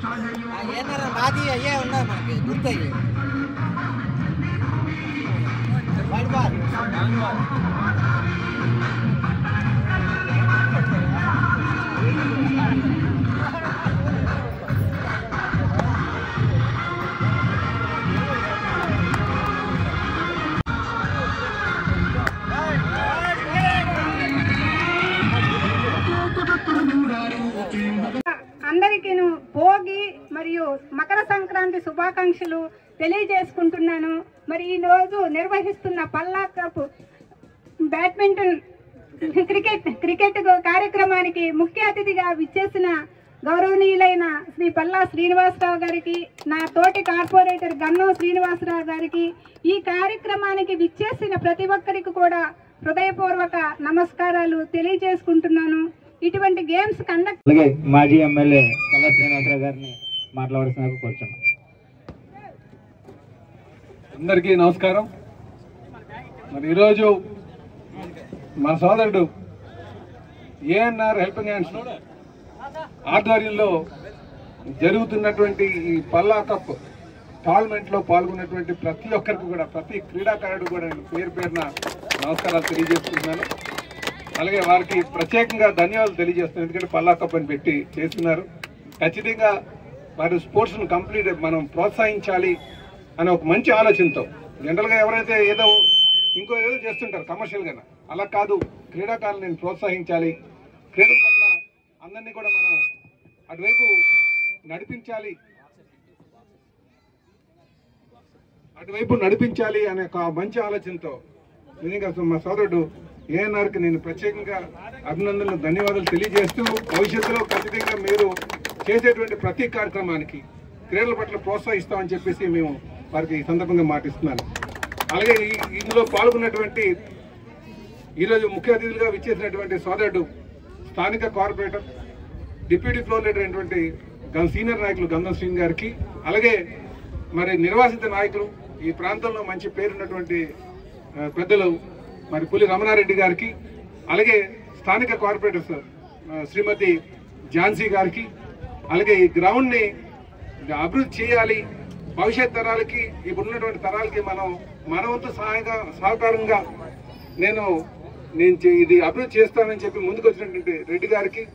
నాది అయ్యే ఉన్నాయి మనకి గుర్తయ్యి అందరికీ భోగి మరియు మకర సంక్రాంతి శుభాకాంక్షలు తెలియజేసుకుంటున్నాను. మరి ఈ రోజు నిర్వహిస్తున్న పల్లా కప్ బ్యాడ్మింటన్ క్రికెట్ కార్యక్రమానికి ముఖ్య అతిథిగా విచ్చేసిన గౌరవనీయులైన శ్రీ పల్లా శ్రీనివాసరావు గారికి, నా తోటి కార్పొరేటర్ గన్నం శ్రీనివాసరావు గారికి, ఈ కార్యక్రమానికి విచ్చేసిన ప్రతి ఒక్కరికి కూడా హృదయపూర్వక నమస్కారాలు తెలియజేసుకుంటున్నాను. ఇటువంటి గేమ్స్ కండక్ట్ అలాగే మాజీ ఎమ్మెల్యే పల్లా శ్రీనివాసరావు గారిని మాట్లాడుతున్నారు కూర్చున్నాం. అందరికీ నమస్కారం. మరి ఈరోజు మన సోదరుడు ఏఎన్ఆర్ హెల్పింగ్ హ్యాండ్స్ ఆధ్వర్యంలో జరుగుతున్నటువంటి ఈ పల్లా కప్ టోర్నమెంట్లో పాల్గొన్నటువంటి ప్రతి ఒక్కరికి కూడా, ప్రతి క్రీడాకారుడు కూడా నేను పేరు పేరున నమస్కారాలు తెలియజేస్తున్నాను. అలాగే వారికి ప్రత్యేకంగా ధన్యవాదాలు తెలియజేస్తున్నాను. ఎందుకంటే పల్లా కప్ అని పెట్టి చేస్తున్నారు. ఖచ్చితంగా వారి స్పోర్ట్స్ను కంప్లీట్ మనం ప్రోత్సహించాలి అనే ఒక మంచి ఆలోచనతో, జనరల్గా ఎవరైతే ఏదో ఇంకో ఏదో చేస్తుంటారు కమర్షియల్గా, అలా కాదు, క్రీడాకారులను నేను ప్రోత్సహించాలి, క్రీడల పట్ల అందరినీ కూడా మనం అటువైపు నడిపించాలి అనే ఒక మంచి ఆలోచనతో నిజంగా మా సోదరుడు ఏఎన్ఆర్కి నేను ప్రత్యేకంగా అభినందనలు, ధన్యవాదాలు తెలియజేస్తూ, భవిష్యత్తులో ఖచ్చితంగా మీరు చేసేటువంటి ప్రతి కార్యక్రమానికి క్రీడల పట్ల ప్రోత్సహిస్తామని చెప్పేసి మేము వారికి ఈ సందర్భంగా మాటిస్తున్నాను. అలాగే ఇందులో పాల్గొన్నటువంటి ఈరోజు ముఖ్య అతిథులుగా విచ్చేసినటువంటి సోదరుడు స్థానిక కార్పొరేటర్, డిప్యూటీ ఫ్లోర్ లీడర్ అయినటువంటి సీనియర్ నాయకులు గంధం శ్రీని గారికి, అలాగే మరి నిర్వాసిత నాయకులు, ఈ ప్రాంతంలో మంచి పేరున్నటువంటి పెద్దలు మరి పులి రమణారెడ్డి గారికి, అలాగే స్థానిక కార్పొరేటర్స్ శ్రీమతి ఝాన్సీ గారికి, అలాగే ఈ గ్రౌండ్ని అభివృద్ధి చేయాలి, భవిష్యత్ తరాలకి, ఇప్పుడున్నటువంటి తరాలకి మన వంతు సహకారంగా నేను ఇది అభివృద్ధి చేస్తానని చెప్పి ముందుకు వచ్చినటువంటి రెడ్డి గారికి,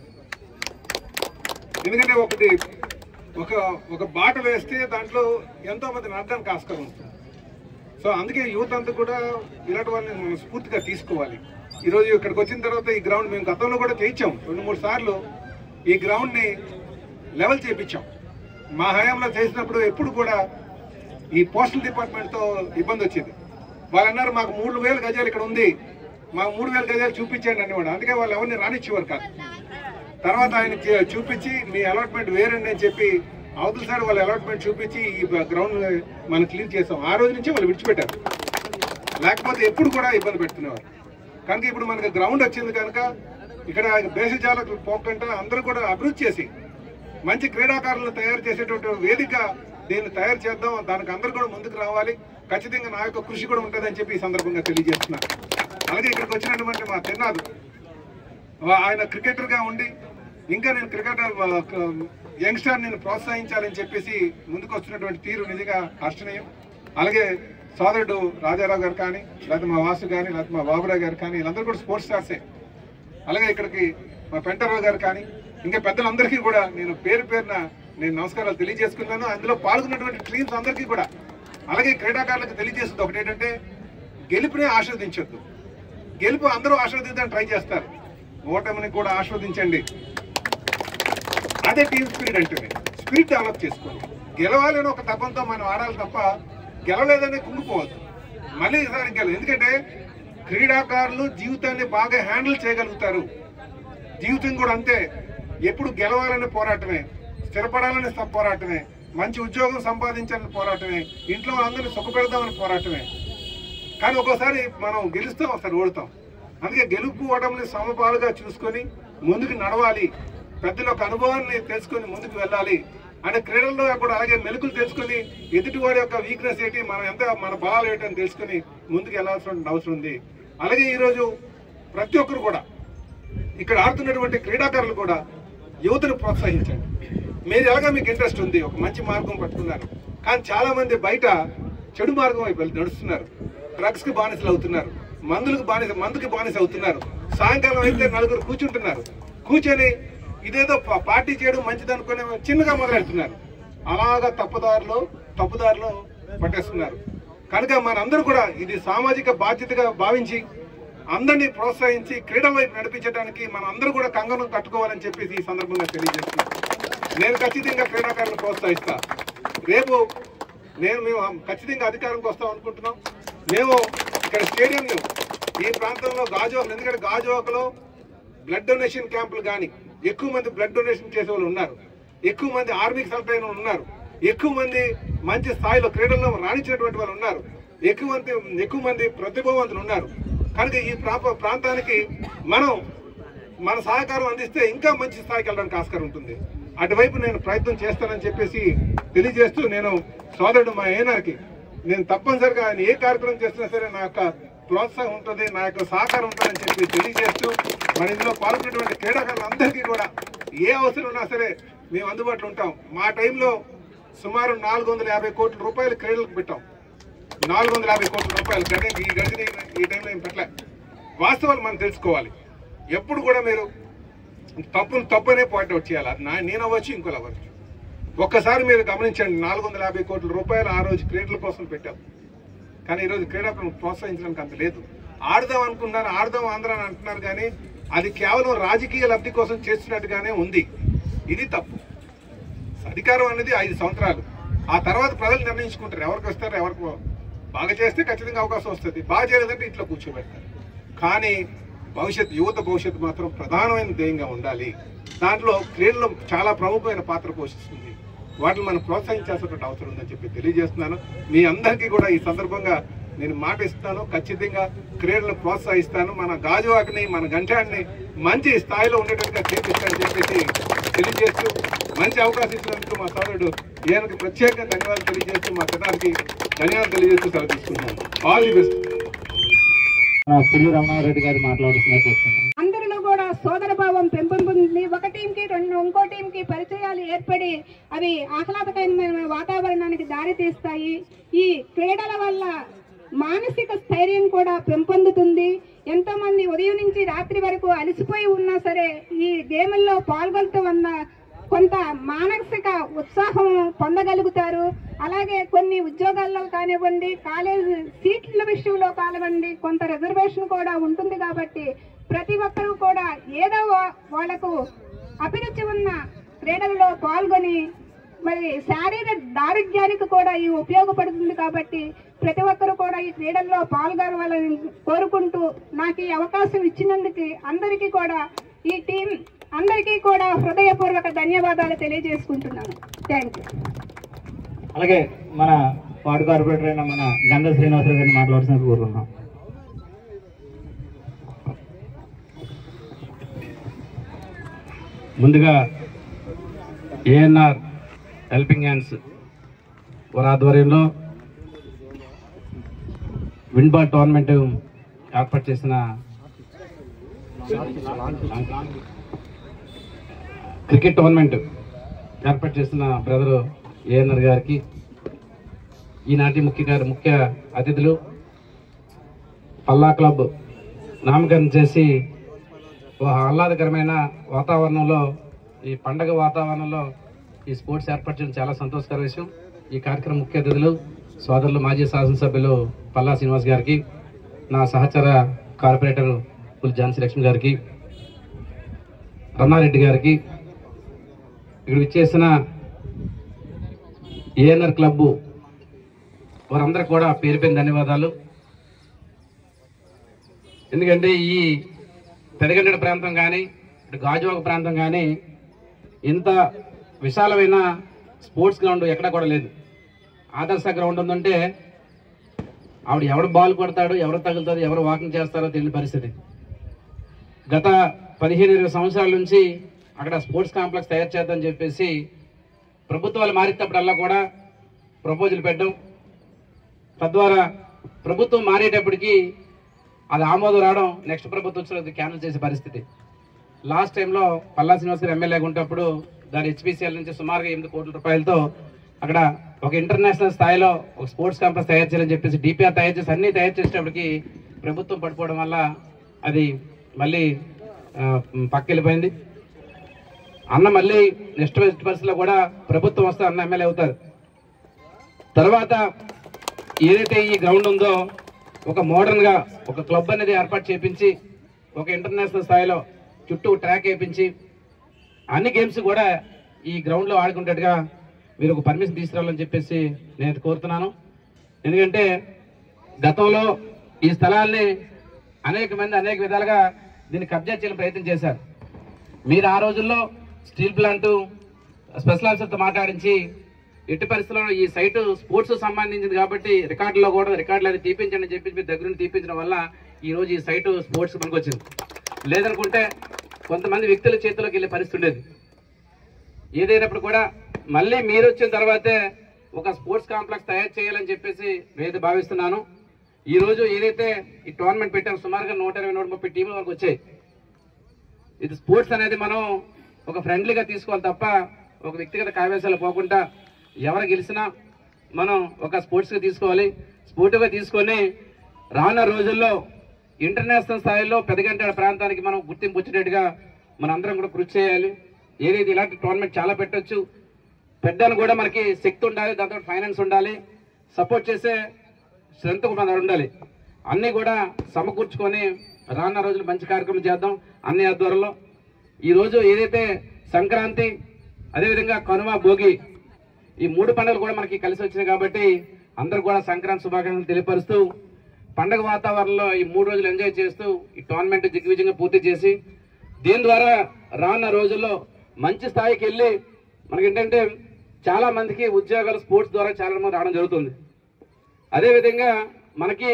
ఎందుకంటే ఒక బాట వేస్తే దాంట్లో ఎంతో మంది అర్థానికి ఆస్కారం ఉంటుంది. సో అందుకే యూత్ అంతా కూడా ఇలాంటి వాళ్ళని మనం స్ఫూర్తిగా తీసుకోవాలి. ఈరోజు ఇక్కడికి వచ్చిన తర్వాత ఈ గ్రౌండ్ మేము గతంలో కూడా చేయించాం, 2-3 సార్లు ఈ గ్రౌండ్ని లెవెల్ చేయించాం. మా హయాంలో చేసినప్పుడు ఎప్పుడు కూడా ఈ పోస్టల్ డిపార్ట్మెంట్తో ఇబ్బంది వచ్చేది. వాళ్ళు అన్నారు మాకు 3,000 గజాలు ఇక్కడ ఉంది, మాకు 3,000 గజాలు చూపించండి అనేవాడు. అందుకే వాళ్ళు ఎవరిని రానిచ్చేవారు కాదు. తర్వాత ఆయన చూపించి మీ అలాట్మెంట్ వేరండి అని చెప్పి అవతల సార్ వాళ్ళ అలాట్మెంట్ చూపించి ఈ గ్రౌండ్ మనం క్లీన్ చేసాం. ఆ రోజు నుంచి వాళ్ళు విడిచిపెట్టారు, లేకపోతే ఎప్పుడు కూడా ఇబ్బంది పెడుతున్నారు. కనుక ఇప్పుడు మనకు గ్రౌండ్ వచ్చింది కనుక ఇక్కడ దేశజాలకు పోకుండా అందరూ కూడా అభివృద్ధి చేసి మంచి క్రీడాకారులను తయారు చేసేటువంటి వేదిక దీన్ని తయారు చేద్దాం. దానికి అందరూ కూడా ముందుకు రావాలి. ఖచ్చితంగా నా యొక్క కృషి కూడా ఉంటుందని చెప్పి ఈ సందర్భంగా తెలియజేస్తున్నారు. అలాగే ఇక్కడికి వచ్చినటువంటి మా తిన్నాడు, ఆయన క్రికెటర్గా ఉండి ఇంకా నేను క్రికెటర్ యంగ్స్టర్ నేను ప్రోత్సహించాలని చెప్పేసి ముందుకు వస్తున్నటువంటి తీరు నిజంగా హర్షణీయం. అలాగే సోదరుడు రాజారావు గారు కానీ, లేకపోతే మా వాసు కానీ, లేకపోతే మా బాబురావు గారు కానీ, వీళ్ళందరూ కూడా స్పోర్ట్స్ స్టార్సే. అలాగే ఇక్కడికి మా పెంటరావు గారు కానీ, ఇంకా పెద్దలందరికీ కూడా నేను పేరు పేరున నేను నమస్కారాలు తెలియజేసుకున్నాను. అందులో పాల్గొన్నటువంటి టీమ్స్ అందరికీ కూడా, అలాగే క్రీడాకారులకు తెలియజేస్తుంది ఒకటి ఏంటంటే, గెలుపునే ఆస్వాదించొద్దు. గెలుపు అందరూ ఆస్వాదించడానికి ట్రై చేస్తారు, ఓటమిని కూడా ఆస్వాదించండి. అదే టీమ్ స్పిరిట్ అంటే. స్పిరిట్ డెవలప్ చేసుకోండి. గెలవాలని ఒక తపంతో మనం ఆడాలి తప్ప గెలవలేదని కుంగిపోవద్దు. మళ్ళీ ఈసారి గెలవు. ఎందుకంటే క్రీడాకారులు జీవితాన్ని బాగా హ్యాండిల్ చేయగలుగుతారు. జీవితం కూడా అంతే. ఎప్పుడు గెలవాలని పోరాటమే, స్థిరపడాలని పోరాటమే, మంచి ఉద్యోగం సంపాదించాలని పోరాటమే, ఇంట్లో అందరినీ సుఖపెడదామని పోరాటమే. కానీ ఒక్కోసారి మనం గెలుస్తాం, ఒకసారి ఓడతాం. అందుకే గెలుపు ఓటమిని సమపాలుగా చూసుకొని ముందుకు నడవాలి. పెద్దల ఒక అనుభవాన్ని తెలుసుకొని ముందుకు వెళ్ళాలి. అంటే క్రీడల్లో కూడా అలాగే మెలకులు తెలుసుకొని ఎదుటివాడి యొక్క వీక్నెస్ ఏంటి, మన బలాలు ఏంటని తెలుసుకొని ముందుకు వెళ్ళాల్సిన అవసరం ఉంది. అలాగే ఈరోజు ప్రతి ఒక్కరు కూడా ఇక్కడ ఆడుతున్నటువంటి క్రీడాకారులు కూడా యువతను ప్రోత్సహించండి. మీరు ఎలాగో మీకు ఇంట్రెస్ట్ ఉంది, ఒక మంచి మార్గం పట్టుకున్నారు. కానీ చాలా మంది బయట చెడు మార్గం వైపు నడుస్తున్నారు, డ్రగ్స్కి బానిసలు అవుతున్నారు, మందుకి బానిస అవుతున్నారు. సాయంకాలం అయితే నలుగురు కూర్చుంటున్నారు, కూర్చొని ఇదేదో పార్టీ చేయడం మంచిది అనుకునే చిన్నగా మొదలెడుతున్నారు. అలాగా తప్పుదారిలో పట్టేస్తున్నారు. కనుక మనందరూ కూడా ఇది సామాజిక బాధ్యతగా భావించి అందరినీ ప్రోత్సహించి క్రీడల వైపు నడిపించడానికి మనం అందరూ కూడా కంగనం కట్టుకోవాలని చెప్పేసి ఈ సందర్భంగా తెలియజేస్తున్నాను. నేను ఖచ్చితంగా క్రీడాకారులను ప్రోత్సహిస్తా. రేపు మేము ఖచ్చితంగా అధికారంకి వస్తాం అనుకుంటున్నాం. మేము ఇక్కడ స్టేడియం ఈ ప్రాంతంలో గాజువాకలు, ఎందుకంటే గాజువాకలో బ్లడ్ డొనేషన్ క్యాంపులు కానీ ఎక్కువ మంది బ్లడ్ డొనేషన్ చేసే వాళ్ళు ఉన్నారు, ఎక్కువ మంది ఆర్మీకి సెలెక్ట్ అయిన ఉన్నారు, ఎక్కువ మంది మంచి స్థాయిలో క్రీడల్లో రాణించినటువంటి వాళ్ళు ఉన్నారు, ఎక్కువ మంది ప్రతిభావంతులు ఉన్నారు. కనుక ఈ ప్రాంతానికి మన సహకారం అందిస్తే ఇంకా మంచి స్థాయికి వెళ్ళడానికి ఆస్కారం ఉంటుంది. అటువైపు నేను ప్రయత్నం చేస్తానని చెప్పేసి తెలియజేస్తూ, నేను సోదరుడు మా ఏనార్కి నేను తప్పనిసరిగా ఆయన ఏ కార్యక్రమం చేస్తున్నా సరే నా యొక్క ప్రోత్సాహం ఉంటుంది, నా యొక్క సహకారం ఉంటుందని చెప్పి తెలియజేస్తూ, మన ఇందులో పాల్గొన్నటువంటి క్రీడాకారులందరికీ కూడా ఏ అవసరం ఉన్నా సరే మేము అందుబాటులో ఉంటాం. మా టైంలో సుమారు 450 కోట్ల రూపాయలు క్రీడలకు పెట్టాం. 450 కోట్ల రూపాయలు గడిచిన ఈ టైంలో ఏం పెట్టలే. వాస్తవాలు మనం తెలుసుకోవాలి. ఎప్పుడు కూడా మీరు తప్పనే పాయింట్అవుట్ చేయాలి. నేను అవ్వచ్చు, ఇంకోలు అవ్వచ్చు. ఒక్కసారి మీరు గమనించండి, 450 కోట్ల రూపాయలు ఆ రోజు క్రీడల కోసం పెట్టాం. కానీ ఈరోజు క్రీడలను ప్రోత్సహించడానికి అంత లేదు. ఆడదాం అనుకున్నారు, ఆడదాం ఆంధ్ర అని అంటున్నారు, కానీ అది కేవలం రాజకీయ లబ్ధి కోసం చేస్తున్నట్టుగానే ఉంది. ఇది తప్పు. అధికారం అనేది 5 సంవత్సరాలు, ఆ తర్వాత ప్రజలు నిర్ణయించుకుంటారు ఎవరికి వస్తారు, ఎవరికి బాగా చేస్తే ఖచ్చితంగా అవకాశం వస్తుంది, బాగా చేయలేదంటే ఇంట్లో కూర్చోబెడతారు. కానీ యువత భవిష్యత్తు మాత్రం ప్రధానమైన ధ్యేయంగా ఉండాలి. దాంట్లో క్రీడలు చాలా ప్రముఖమైన పాత్ర పోషిస్తుంది. వాటిని మనం ప్రోత్సహించాల్సినటువంటి అవసరం ఉందని చెప్పి తెలియజేస్తున్నాను. మీ అందరికీ కూడా ఈ సందర్భంగా నేను మాట ఇస్తాను, ఖచ్చితంగా క్రీడలను ప్రోత్సహిస్తాను. మన గాజువాకని, మన గంటాన్ని మంచి స్థాయిలో ఉండేటట్టుగా చేపిస్తానని చెప్పేసి తెలియజేస్తూ, మంచి అవకాశం ఇచ్చినందుకు మా సోదరుడు ఈయనకి ప్రత్యేకంగా ధన్యవాదాలు తెలియజేస్తూ, మా పిల్లలకి ధన్యవాదాలు తెలియజేస్తూ సెలవు తీసుకుంటున్నాను. All the best. పిల్లి రమణారెడ్డి గారు మాట్లాడుతున్నారు. అందరిలో కూడా సోదర భావం పెంపొందుతుంది. ఒక టీంకి ఇంకో టీంకి పరిచయాలు ఏర్పడి అవి ఆహ్లాదకరమైన వాతావరణానికి దారితీస్తాయి. ఈ క్రీడల వల్ల మానసిక స్థైర్యం కూడా పెంపొందుతుంది. ఎంతో మంది ఉదయం నుంచి రాత్రి వరకు అలసిపోయి ఉన్నా సరే ఈ గేముల్లో పాల్గొనడం వల్ల కొంత మానసిక ఉత్సాహం పొందగలుగుతారు. అలాగే కొన్ని ఉద్యోగాల్లో కానివ్వండి, కాలేజ్ సీట్ల విషయంలో కానివ్వండి, కొంత రిజర్వేషన్ కూడా ఉంటుంది. కాబట్టి ప్రతి ఒక్కరూ కూడా ఏదో వాళ్లకు అభిరుచి ఉన్న క్రీడలలో పాల్గొని మరి శారీరక దారుఢ్యానికి కూడా ఇది ఉపయోగపడుతుంది. కాబట్టి ప్రతి ఒక్కరు కూడా ఈ క్రీడల్లో పాల్గొనాలని కోరుకుంటూ, నాకు ఈ అవకాశం ఇచ్చినందుకు అందరికీ కూడా ఈ టీం అందరికీ కూడా హృదయపూర్వక ధన్యవాదాలు తెలియజేసుకుంటున్నాను. Thank you. అలాగే మన వార్డు కార్పొరేటర్ అయిన మన గంధ శ్రీనివాసరావు గారిని మాట్లాడుతున్నట్టు కోరుకుంటున్నాం. ముందుగా ఏఎన్ఆర్ హెల్పింగ్ హ్యాండ్స్ వారి ఆధ్వర్యంలో విండ్బాల్ టోర్నమెంట్ ఏర్పాటు చేసిన క్రికెట్ టోర్నమెంట్ ఏర్పాటు చేసిన బ్రదరు ఏఎన్ఆర్ గారికి, ఈనాటి ముఖ్య అతిథులు, పల్లా క్లబ్ నామకరణం చేసి ఆహ్లాదకరమైన వాతావరణంలో, ఈ పండగ వాతావరణంలో ఈ స్పోర్ట్స్ ఏర్పాటు చేయడం చాలా సంతోషకర విషయం. ఈ కార్యక్రమం ముఖ్య అతిథులు సోదరులు మాజీ శాసనసభ్యులు పల్లా శ్రీనివాస్ గారికి, నా సహచర కార్పొరేటర్ పులి ఝాన్సీ లక్ష్మి గారికి, రమణారెడ్డి గారికి, ఇక్కడ విచ్చేసిన ఏఎన్ఆర్ క్లబ్ వారందరికీ కూడా పేరు పేరు ధన్యవాదాలు. ఎందుకంటే ఈ పెదగండ ప్రాంతం కానీ, ఇటు గాజువాక ప్రాంతం కానీ ఇంత విశాలమైన స్పోర్ట్స్ గ్రౌండ్ ఎక్కడా కూడా లేదు. ఆదర్శ గ్రౌండ్ ఉందంటే ఆవిడ ఎవడు బాల్ కొడతాడు, ఎవరు తగులుతారు, ఎవరు వాకింగ్ చేస్తారో తెలియని పరిస్థితి. గత 15-20 సంవత్సరాల నుంచి అక్కడ స్పోర్ట్స్ కాంప్లెక్స్ తయారు చేద్దామని చెప్పేసి ప్రభుత్వాలు మారేటప్పుడల్లా కూడా ప్రపోజల్ పెట్టడం, తద్వారా ప్రభుత్వం మారేటప్పటికి అది ఆమోదం రావడం, నెక్స్ట్ ప్రభుత్వం వచ్చి క్యాన్సిల్ చేసే పరిస్థితి. లాస్ట్ టైంలో పల్లా శ్రీనివాస్ గారు ఎమ్మెల్యేగా ఉన్నప్పుడు దాని HPCL నుంచి సుమారుగా 8 కోట్ల రూపాయలతో అక్కడ ఒక ఇంటర్నేషనల్ స్థాయిలో ఒక స్పోర్ట్స్ కాంప్లెక్స్ తయారు చేయాలని చెప్పేసి DPR తయారు చేసి అన్నీ తయారు చేసేటప్పటికి ప్రభుత్వం పడిపోవడం వల్ల అది మళ్ళీ పక్కెళ్ళిపోయింది. అన్న మళ్ళీ నెక్స్ట్ పరిస్థితిలో కూడా ప్రభుత్వం వస్తే అన్న ఎమ్మెల్యే అవుతారు. తర్వాత ఏదైతే ఈ గ్రౌండ్ ఉందో ఒక మోడర్న్గా ఒక క్లబ్ అనేది ఏర్పాటు చేయించి ఒక ఇంటర్నేషనల్ స్థాయిలో చుట్టూ ట్రాక్ వేయించి అన్ని గేమ్స్ కూడా ఈ గ్రౌండ్లో ఆడుకునేట్టుగా మీరు ఒక పర్మిషన్ తీసుకురావాలని చెప్పేసి నేను కోరుతున్నాను. ఎందుకంటే గతంలో ఈ స్థలాల్ని అనేక మంది అనేక విధాలుగా దీన్ని కబ్జా చేయాలని ప్రయత్నం చేశారు. మీరు ఆ రోజుల్లో స్టీల్ ప్లాంటు స్పెషల్ ఆఫీసర్తో మాట్లాడించి ఎట్టి పరిస్థితుల్లో ఈ సైటు స్పోర్ట్స్ సంబంధించింది కాబట్టి రికార్డులు అది తీపించండి అని చెప్పి మీరు దగ్గర తీపించడం వల్ల ఈరోజు ఈ సైటు స్పోర్ట్స్ మనకు వచ్చింది. లేదనుకుంటే కొంతమంది వ్యక్తుల చేతిలోకి వెళ్ళే పరిస్థితి ఉండేది. ఏదైనప్పుడు కూడా మళ్ళీ మీరు వచ్చిన తర్వాతే ఒక స్పోర్ట్స్ కాంప్లెక్స్ తయారు చేయాలని చెప్పేసి నేను భావిస్తున్నాను. ఈరోజు ఏదైతే ఈ టోర్నమెంట్ పెట్టాము సుమారుగా 120-130 టీంల వరకు వచ్చాయి. ఇది స్పోర్ట్స్ అనేది మనం ఒక ఫ్రెండ్లీగా తీసుకోవాలి తప్ప ఒక వ్యక్తిగత కావేశాలు పోకుండా ఎవరు గెలిచినా మనం ఒక స్పోర్ట్స్గా తీసుకోవాలి. స్పోర్టివ్గా తీసుకొని రానున్న రోజుల్లో ఇంటర్నేషనల్ స్థాయిలో పెదగంటాడ ప్రాంతానికి మనం గుర్తింపు వచ్చేటట్టుగా మన అందరం కూడా కృషి చేయాలి. ఏదైతే ఇలాంటి టోర్నమెంట్ చాలా పెట్టచ్చు. పెట్టడానికి కూడా మనకి శక్తి ఉండాలి, దాంతో ఫైనాన్స్ ఉండాలి, సపోర్ట్ చేసే స్ట్రెంత్ మన ఉండాలి. అన్నీ కూడా సమకూర్చుకొని రానున్న రోజులు మంచి కార్యక్రమం చేద్దాం అన్ని ఆధ్వర్యంలో. ఈరోజు ఏదైతే సంక్రాంతి అదేవిధంగా కనుమ భోగి ఈ 3 పండుగలు కూడా మనకి కలిసి వచ్చినాయి కాబట్టి అందరూ కూడా సంక్రాంతి శుభాకాంక్షలు తెలియపరుస్తూ పండగ వాతావరణంలో ఈ 3 రోజులు ఎంజాయ్ చేస్తూ ఈ టోర్నమెంట్ దిగ్విజయంగా పూర్తి చేసి దీని ద్వారా రానున్న రోజుల్లో మంచి స్థాయికి వెళ్ళి మనకేంటంటే చాలా మందికి ఉద్యోగాలు స్పోర్ట్స్ ద్వారా చాలా మంది రావడం జరుగుతుంది. అదేవిధంగా మనకి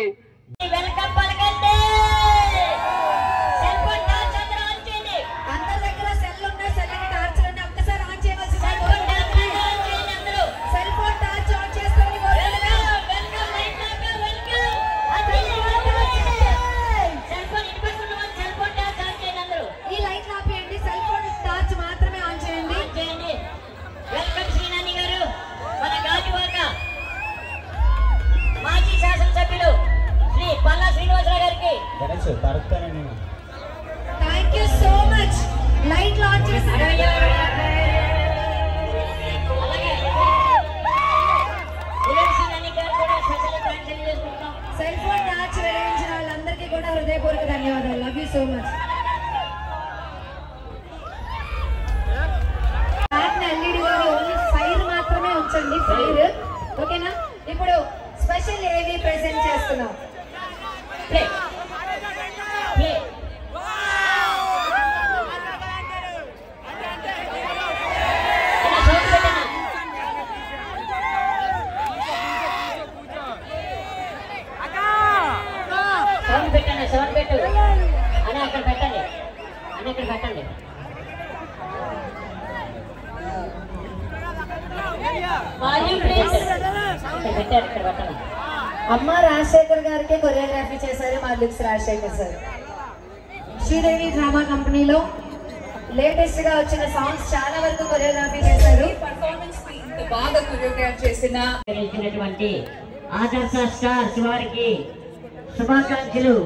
thank you so much. Light launch చేశారు. సెల్ ఫోన్ టార్చ్ వెలిగించిన వాళ్ళందరికీ కూడా హృదయపూర్వక ధన్యవాదాలు. Love you so much. LED only fire మాత్రమే ఉంచండి, ఫైర్ ఓకేనా. ఇప్పుడు స్పెషల్ ఏవి ప్రెజెంట్ చేస్తున్నాం. సౌండ్ పెట్టు అని అక్కడ పెట్టండి, అని ఇక్కడ పెట్టండి. అమ్మ రాజశేఖర్ గారికి కొరియోగ్రఫీ చేశారు మా lips Rajasekhar sir. Sridevi drama కంపెనీలో లేటెస్ట్ గా వచ్చిన సాంగ్స్ చాలా వరకు కొరియోగ్రఫీ చేశారు. పర్ఫార్మెన్స్ బాగా కొరియోగ్రాఫ్ చేసిన ఆదర్శ స్టార్స్ వారికి శుభాకాంక్షలు.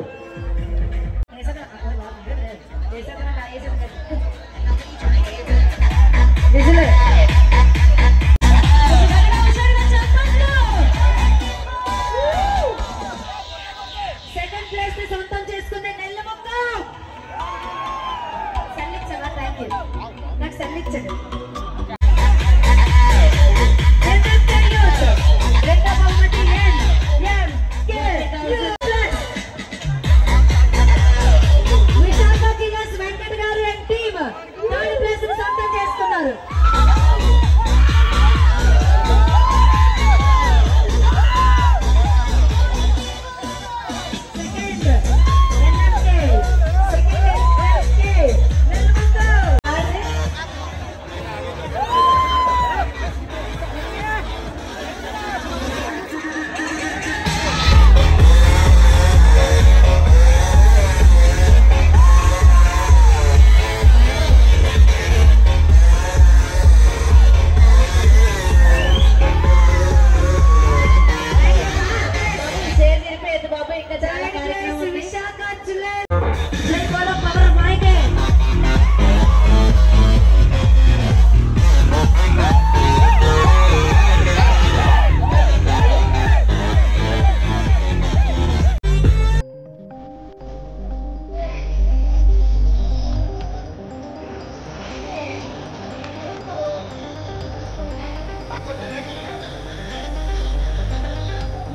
సెకండ్ ప్లేస్ ని సొంతం చేసుకునే నెల్ల మొక్క సెల్లిచ్చవా? Thank you. నాకు సెల్లిచ్చండి. విశాఖ కిలాస్ వెంకట్ గారు అండ్ టీమ్ థర్డ్ ప్లేస్ ని సొంతం చేసుకున్నారు.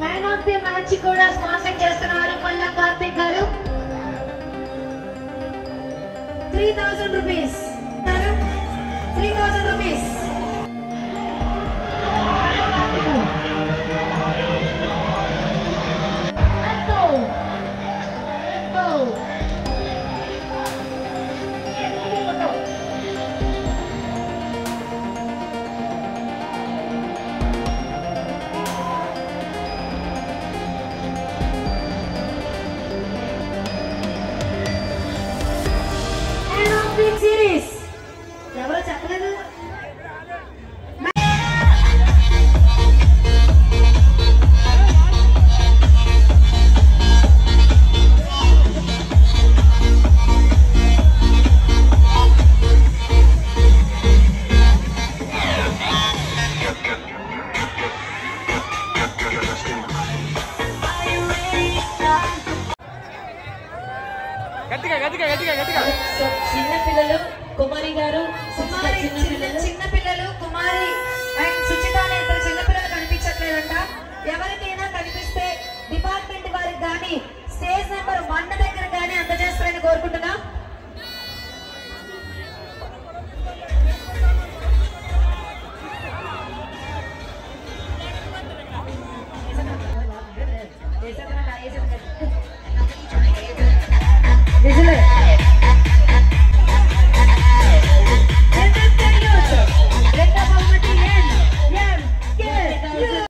మ్యాన్ ఆఫ్ ది మ్యాచ్ కూడా స్పాన్సర్ చేస్తున్నారు పల్లా కార్తిక్ గారు. 3000 రూపీస్ 3000 రూపీస్. సిరీస్ ఎవరో చెప్పలేదు. చిన్నపిల్లలు కుమారి గారు, చిన్నపిల్లలు కుమారి అండ్ సుచిత అనే ఇద్దరు చిన్నపిల్లలు కనిపించట్లేదంట. ఎవరికైనా కనిపిస్తే డిపార్ట్మెంట్ వారికి కానీ స్టేజ్ నెంబర్ 1 దగ్గర కానీ అందజేస్తారని కోరుకుంటున్నా.